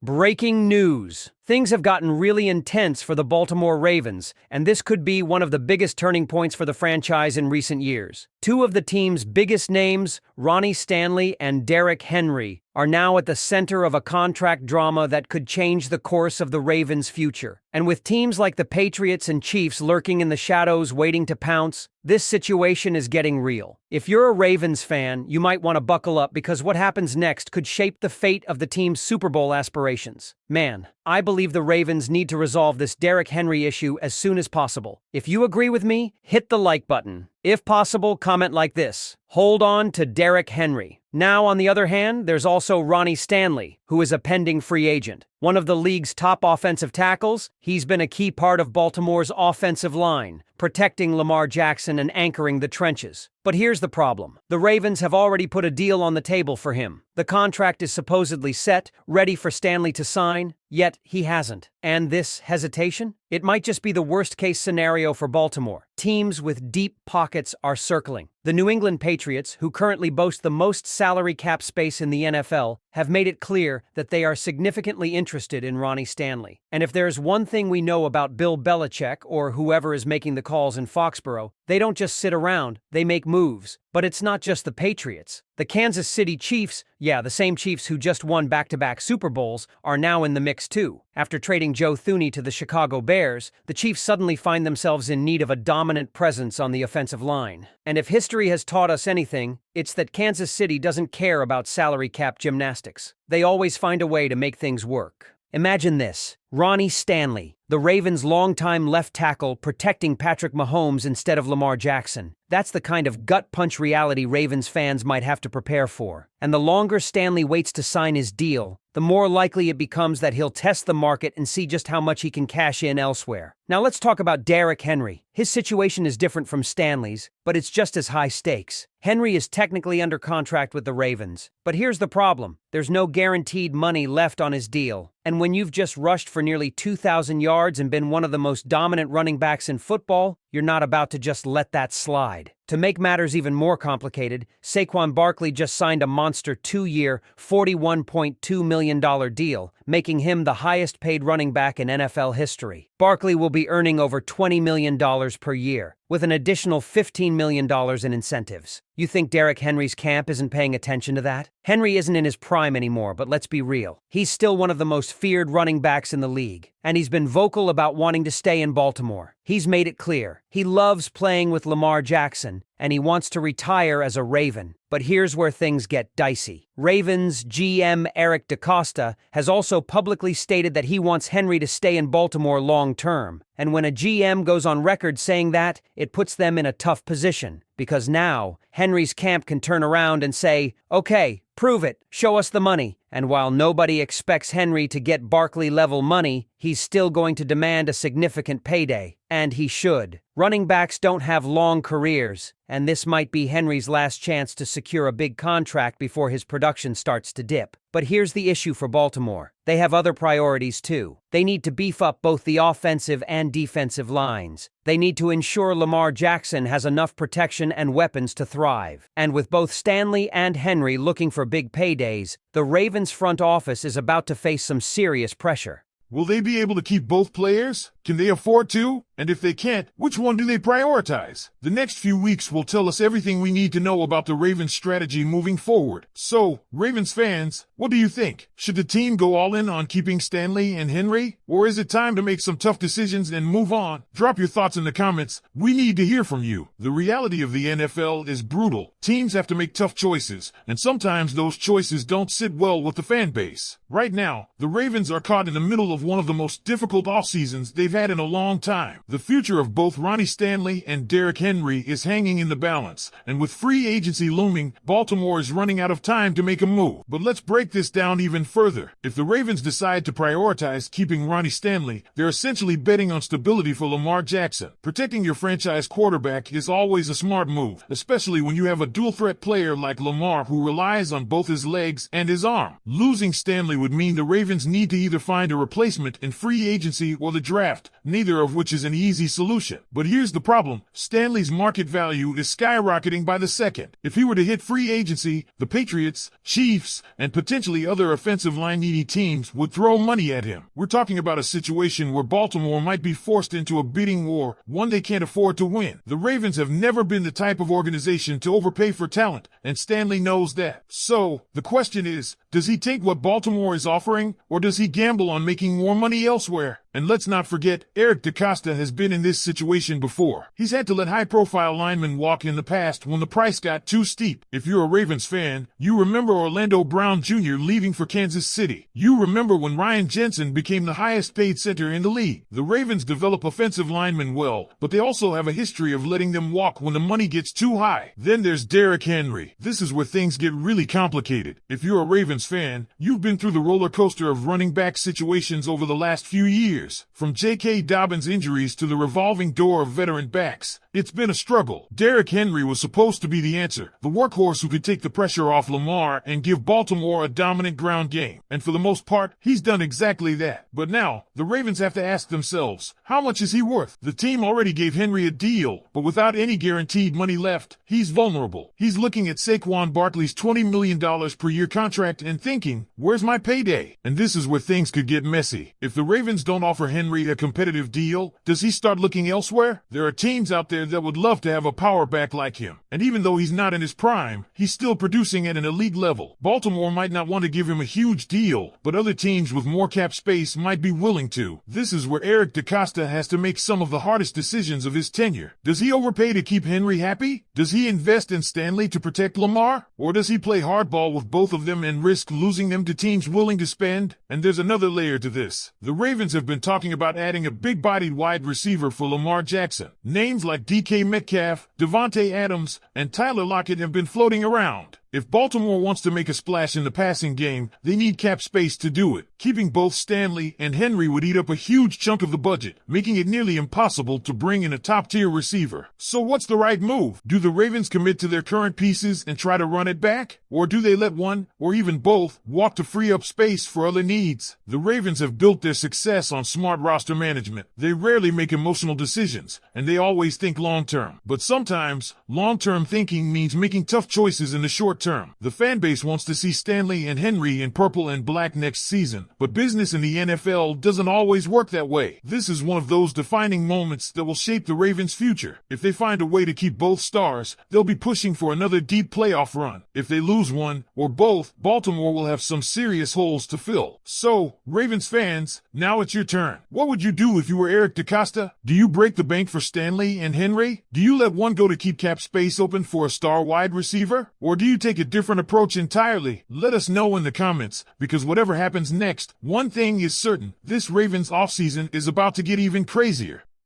Breaking news. Things have gotten really intense for the Baltimore Ravens, and this could be one of the biggest turning points for the franchise in recent years. Two of the team's biggest names, Ronnie Stanley and Derrick Henry, are now at the center of a contract drama that could change the course of the Ravens' future. And with teams like the Patriots and Chiefs lurking in the shadows waiting to pounce, this situation is getting real. If you're a Ravens fan, you might want to buckle up because what happens next could shape the fate of the team's Super Bowl aspirations. Man, I believe the Ravens need to resolve this Derrick Henry issue as soon as possible. If you agree with me, hit the like button. If possible, comment like this: "Hold on to Derrick Henry." Now, on the other hand, there's also Ronnie Stanley, who is a pending free agent. One of the league's top offensive tackles, he's been a key part of Baltimore's offensive line, protecting Lamar Jackson and anchoring the trenches. But here's the problem. The Ravens have already put a deal on the table for him. The contract is supposedly set, ready for Stanley to sign, yet he hasn't. And this hesitation? It might just be the worst-case scenario for Baltimore. Teams with deep pockets are circling. The New England Patriots, who currently boast the most salary cap space in the NFL, have made it clear that they are significantly interested in Ronnie Stanley. And if there's one thing we know about Bill Belichick, or whoever is making the calls in Foxborough, they don't just sit around, they make moves. But it's not just the Patriots. The Kansas City Chiefs, the same Chiefs who just won back-to-back Super Bowls, are now in the mix too. After trading Joe Thuney to the Chicago Bears, the Chiefs suddenly find themselves in need of a dominant presence on the offensive line. And if history has taught us anything, it's that Kansas City doesn't care about salary cap gymnastics. They always find a way to make things work. Imagine this: Ronnie Stanley, the Ravens' longtime left tackle, protecting Patrick Mahomes instead of Lamar Jackson. That's the kind of gut-punch reality Ravens fans might have to prepare for. And the longer Stanley waits to sign his deal, the more likely it becomes that he'll test the market and see just how much he can cash in elsewhere. Now let's talk about Derrick Henry. His situation is different from Stanley's, but it's just as high stakes. Henry is technically under contract with the Ravens, but here's the problem. There's no guaranteed money left on his deal. And when you've just rushed for nearly 2,000 yards and been one of the most dominant running backs in football, you're not about to just let that slide. To make matters even more complicated, Saquon Barkley just signed a monster 2-year, $41.2 million deal, making him the highest-paid running back in NFL history. Barkley will be earning over $20 million per year, with an additional $15 million in incentives. You think Derrick Henry's camp isn't paying attention to that? Henry isn't in his prime anymore, but let's be real. He's still one of the most feared running backs in the league, and he's been vocal about wanting to stay in Baltimore. He's made it clear. He loves playing with Lamar Jackson, and he wants to retire as a Raven. But here's where things get dicey. Ravens GM Eric DeCosta has also publicly stated that he wants Henry to stay in Baltimore long-term. And when a GM goes on record saying that, it puts them in a tough position. Because now, Henry's camp can turn around and say, "Okay, prove it, show us the money." And while nobody expects Henry to get Barkley-level money, he's still going to demand a significant payday. And he should. Running backs don't have long careers, and this might be Henry's last chance to secure a big contract before his production starts to dip. But here's the issue for Baltimore. They have other priorities too. They need to beef up both the offensive and defensive lines. They need to ensure Lamar Jackson has enough protection and weapons to thrive. And with both Stanley and Henry looking for big paydays, the Ravens front office is about to face some serious pressure. Will they be able to keep both players? Can they afford to? And if they can't, which one do they prioritize? The next few weeks will tell us everything we need to know about the Ravens' strategy moving forward. So, Ravens fans, what do you think? Should the team go all in on keeping Stanley and Henry? Or is it time to make some tough decisions and move on? Drop your thoughts in the comments. We need to hear from you. The reality of the NFL is brutal. Teams have to make tough choices, and sometimes those choices don't sit well with the fan base. Right now, the Ravens are caught in the middle of one of the most difficult off seasons they've had in a long time. The future of both Ronnie Stanley and Derrick Henry is hanging in the balance, and with free agency looming, Baltimore is running out of time to make a move. But let's break this down even further. If the Ravens decide to prioritize keeping Ronnie Stanley, they're essentially betting on stability for Lamar Jackson. Protecting your franchise quarterback is always a smart move, especially when you have a dual-threat player like Lamar who relies on both his legs and his arm. Losing Stanley would mean the Ravens need to either find a replacement replacement in free agency or the draft, neither of which is an easy solution. But here's the problem. Stanley's market value is skyrocketing by the second. If he were to hit free agency, the Patriots, Chiefs, and potentially other offensive line-needy teams would throw money at him. We're talking about a situation where Baltimore might be forced into a bidding war, one they can't afford to win. The Ravens have never been the type of organization to overpay for talent, and Stanley knows that. So, the question is, does he take what Baltimore is offering, or does he gamble on making more money elsewhere? And let's not forget, Eric DeCosta has been in this situation before. He's had to let high-profile linemen walk in the past when the price got too steep. If you're a Ravens fan, you remember Orlando Brown Jr. leaving for Kansas City. You remember when Ryan Jensen became the highest-paid center in the league. The Ravens develop offensive linemen well, but they also have a history of letting them walk when the money gets too high. Then there's Derrick Henry. This is where things get really complicated. If you're a Ravens fan, you've been through the roller coaster of running back situations over the last few years. From J.K. Dobbins' injuries to the revolving door of veteran backs, it's been a struggle. Derrick Henry was supposed to be the answer, the workhorse who could take the pressure off Lamar and give Baltimore a dominant ground game. And for the most part, he's done exactly that. But now, the Ravens have to ask themselves, how much is he worth? The team already gave Henry a deal, but without any guaranteed money left, he's vulnerable. He's looking at Saquon Barkley's $20 million per year contract and thinking, where's my payday? And this is where things could get messy. If the Ravens don't offer Henry a competitive deal, does he start looking elsewhere? There are teams out there that would love to have a power back like him. And even though he's not in his prime, he's still producing at an elite level. Baltimore might not want to give him a huge deal, but other teams with more cap space might be willing to. This is where Eric DeCosta has to make some of the hardest decisions of his tenure. Does he overpay to keep Henry happy? Does he invest in Stanley to protect Lamar? Or does he play hardball with both of them and risk losing them to teams willing to spend? And there's another layer to this. The Ravens have been talking about adding a big-bodied wide receiver for Lamar Jackson. Names like DK Metcalf, Devontae Adams, and Tyler Lockett have been floating around. If Baltimore wants to make a splash in the passing game, they need cap space to do it. Keeping both Stanley and Henry would eat up a huge chunk of the budget, making it nearly impossible to bring in a top-tier receiver. So what's the right move? Do the Ravens commit to their current pieces and try to run it back? Or do they let one, or even both, walk to free up space for other needs? The Ravens have built their success on smart roster management. They rarely make emotional decisions, and they always think long-term. But sometimes, long-term thinking means making tough choices in the short term. The fan base wants to see Stanley and Henry in purple and black next season, but business in the NFL doesn't always work that way. This is one of those defining moments that will shape the Ravens' future. If they find a way to keep both stars, they'll be pushing for another deep playoff run. If they lose one, or both, Baltimore will have some serious holes to fill. So, Ravens fans, now it's your turn. What would you do if you were Eric DeCosta? Do you break the bank for Stanley and Henry? Do you let one go to keep cap space open for a star wide receiver? Or do you take a different approach entirely? Let us know in the comments, because whatever happens next, one thing is certain, this Ravens offseason is about to get even crazier.